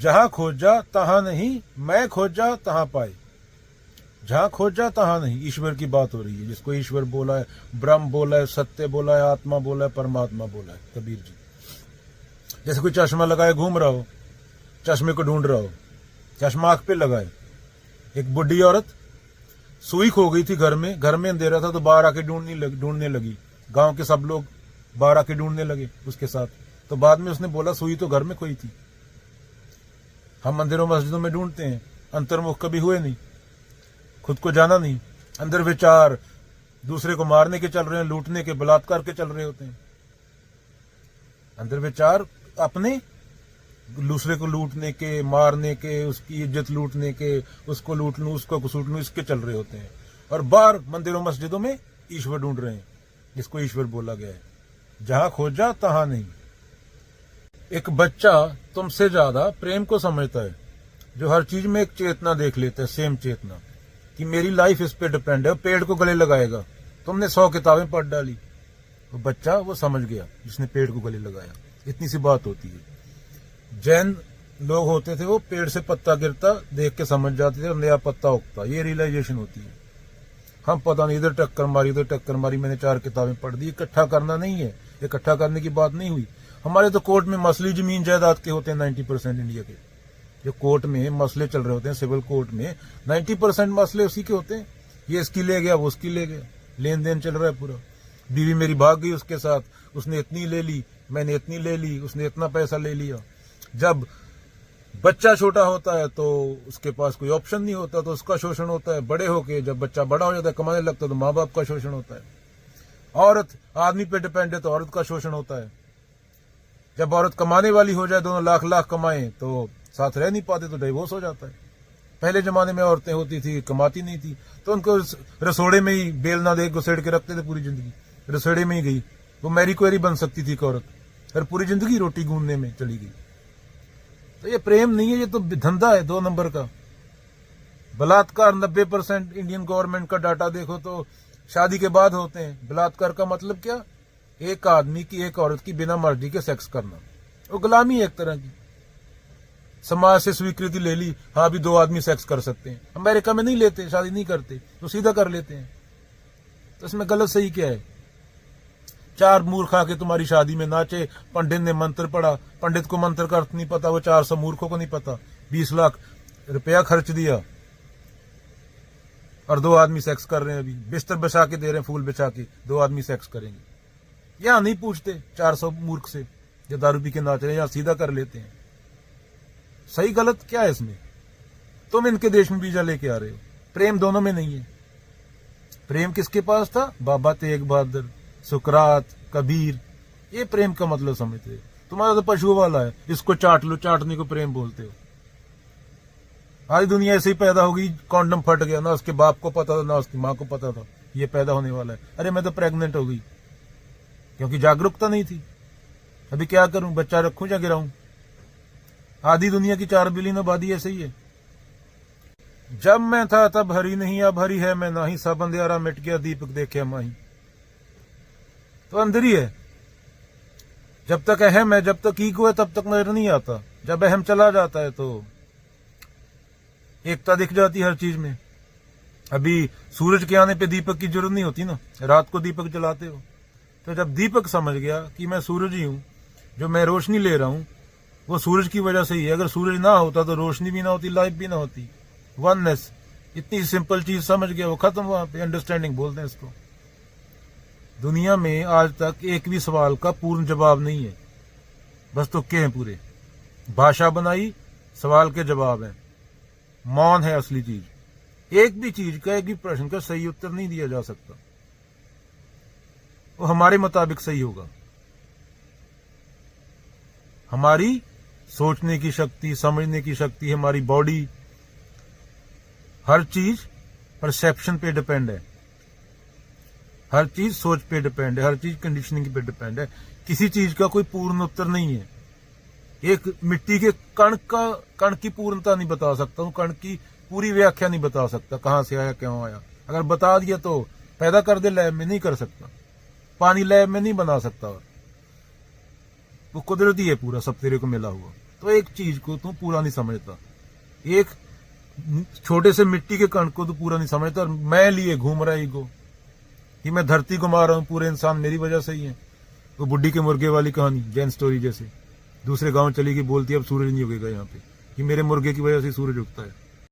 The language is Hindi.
जहां खोजा तहां नहीं, मैं खोजा तहां पाए। जहां खोजा तहां नहीं, ईश्वर की बात हो रही है। जिसको ईश्वर बोला है, ब्रह्म बोला है, सत्य बोला है, आत्मा बोला है, परमात्मा बोला है कबीर जी। जैसे कोई चश्मा लगाए घूम रहा हो, चश्मे को ढूंढ रहा हो, चश्मा आंख पे लगाए। एक बुढ़ी औरत सुई खो गई थी घर में अंधेरा था तो बाहर आके ढूंढने लगी। गांव के सब लोग बाहर आके ढूंढने लगे उसके साथ। तो बाद में उसने बोला सुई तो घर में खोई थी। हम मंदिरों मस्जिदों में ढूंढते हैं, अंतर्मुख कभी हुए नहीं, खुद को जाना नहीं। अंदर विचार दूसरे को मारने के चल रहे हैं, लूटने के, बलात्कार के चल रहे होते हैं। अंदर विचार अपने दूसरे को लूटने के, मारने के, उसकी इज्जत लूटने के, उसको लूट लूं, उसको कुसूट लूं, इसके चल रहे होते हैं। और बाहर मंदिरों मस्जिदों में ईश्वर ढूंढ रहे हैं, जिसको ईश्वर बोला गया है। जहां खोजा तहां नहीं। एक बच्चा तुमसे ज्यादा प्रेम को समझता है, जो हर चीज में एक चेतना देख लेता है, सेम चेतना, कि मेरी लाइफ इस पे डिपेंड है। पेड़ को गले लगाएगा, तुमने 100 किताबें पढ़ डाली, वो बच्चा वो समझ गया जिसने पेड़ को गले लगाया। इतनी सी बात होती है। जैन लोग होते थे, वो पेड़ से पत्ता गिरता देख के समझ जाते थे, नया पत्ता उगता, ये रियलाइजेशन होती है। हम पता नहीं इधर टक्कर मारी उधर टक्कर मारी, मैंने 4 किताबें पढ़ दी। इकट्ठा करना नहीं है, इकट्ठा करने की बात नहीं हुई। हमारे तो कोर्ट में मसले जमीन जायदाद के होते हैं 90% इंडिया के। जो कोर्ट में मसले चल रहे होते हैं, सिविल कोर्ट में 90% मसले उसी के होते हैं। ये इसकी ले गया, वो उसकी ले गया, लेन देन चल रहा है पूरा। बीवी मेरी भाग गई उसके साथ, उसने इतनी ले ली, मैंने इतनी ले ली, उसने इतना पैसा ले लिया। जब बच्चा छोटा होता है तो उसके पास कोई ऑप्शन नहीं होता, तो उसका शोषण होता है। बड़े होके जब बच्चा बड़ा हो जाता है, कमाने लगता है, तो माँ बाप का शोषण होता है। औरत आदमी पे डिपेंड है तो औरत का शोषण होता है। जब औरत कमाने वाली हो जाए, दोनों लाख लाख कमाएं, तो साथ रह नहीं पाते, तो डिवोर्स हो जाता है। पहले जमाने में औरतें होती थी, कमाती नहीं थी, तो उनको रसोड़े में ही बेलना दे घुसेड़ के रखते थे पूरी जिंदगी। रसोड़े में ही गई, वो मैरी क्वेरी बन सकती थी औरत, और पूरी जिंदगी रोटी गूंदने में चली गई। तो ये प्रेम नहीं है, ये तो धंधा है 2 नंबर का। बलात्कार 90% इंडियन गवर्नमेंट का डाटा देखो तो शादी के बाद होते हैं। बलात्कार का मतलब क्या? एक आदमी की एक औरत की बिना मर्जी के सेक्स करना, वो गुलामी है एक तरह की। समाज से स्वीकृति ले ली, हाँ भी 2 आदमी सेक्स कर सकते हैं। अमेरिका में नहीं लेते, शादी नहीं करते, तो सीधा कर लेते हैं। तो इसमें गलत सही क्या है? 4 मूर्ख आके तुम्हारी शादी में नाचे, पंडित ने मंत्र पढ़ा, पंडित को मंत्र का अर्थ नहीं पता, वो 400 मूर्खों को नहीं पता, 20 लाख रुपया खर्च दिया, और 2 आदमी सेक्स कर रहे हैं। अभी बिस्तर बिछा के दे रहे हैं, फूल बिछा के, 2 आदमी सेक्स करेंगे। यहां नहीं पूछते 400 मूर्ख से जो दारू पी के नाच रहे हैं, यहां सीधा कर लेते हैं। सही गलत क्या है इसमें? तुम इनके देश में वीजा लेके आ रहे हो। प्रेम दोनों में नहीं है। प्रेम किसके पास था? बाबा तेग बहादुर, सुकरात, कबीर, ये प्रेम का मतलब समझते हो। तुम्हारा तो पशुओं वाला है, इसको चाट लो, चाटने को प्रेम बोलते हो। आज दुनिया ऐसे ही पैदा होगी, कॉन्डम फट गया, ना उसके बाप को पता था ना उसकी माँ को पता था ये पैदा होने वाला है। अरे मैं तो प्रेग्नेंट हो गई, क्योंकि जागरूकता नहीं थी। अभी क्या करूं, बच्चा रखूं या गिराऊं? आधी दुनिया की 4 बिलियन आबादी ऐसे ही है। जब मैं था तब हरी नहीं, अब हरी है मैं नाही, सब अंधेरा मिट गया, दीपक देखे माही। तो अंदर ही है। जब तक अहम है, जब तक ईगो है, तब तक नजर नहीं आता। जब अहम चला जाता है तो एकता दिख जाती है हर चीज में। अभी सूरज के आने पे दीपक की जरूरत नहीं होती ना, रात को दीपक जलाते हो। तो जब दीपक समझ गया कि मैं सूरज ही हूं, जो मैं रोशनी ले रहा हूं वो सूरज की वजह से ही है। अगर सूरज ना होता तो रोशनी भी ना होती, लाइफ भी ना होती। वननेस, इतनी सिंपल चीज समझ गया, वो खत्म। वहां पे अंडरस्टैंडिंग बोलते हैं इसको। दुनिया में आज तक एक भी सवाल का पूर्ण जवाब नहीं है, बस तुक्के हैं पूरे। भाषा बनाई, सवाल के जवाब हैं। मौन है असली चीज। एक भी चीज का, एक भी प्रश्न का सही उत्तर नहीं दिया जा सकता। वो हमारे मुताबिक सही होगा। हमारी सोचने की शक्ति, समझने की शक्ति, हमारी बॉडी, हर चीज परसेप्शन पे डिपेंड है। हर चीज सोच पे डिपेंड है, हर चीज कंडीशनिंग पे डिपेंड है। किसी चीज का कोई पूर्ण उत्तर नहीं है। एक मिट्टी के कण की पूर्णता नहीं बता सकता हूं, कण की पूरी व्याख्या नहीं बता सकता, कहां से आया क्यों आया। अगर बता दिया तो पैदा कर दे, लैब में नहीं कर सकता। पानी लैब में नहीं बना सकता, वो कुदरती है पूरा, सब तेरे को मिला हुआ। तो एक चीज को तू पूरा नहीं समझता, एक छोटे से मिट्टी के कण को तू पूरा नहीं समझता, और मैं लिए घूम रहा ईगो कि मैं धरती को मार रहा हूं, पूरे इंसान मेरी वजह से ही है। वो बुड्ढी के मुर्गे वाली कहानी, जैन स्टोरी जैसे, दूसरे गांव चली गई, बोलती अब सूरज नहीं उगेगा यहाँ पे, कि मेरे मुर्गे की वजह से सूरज उगता है।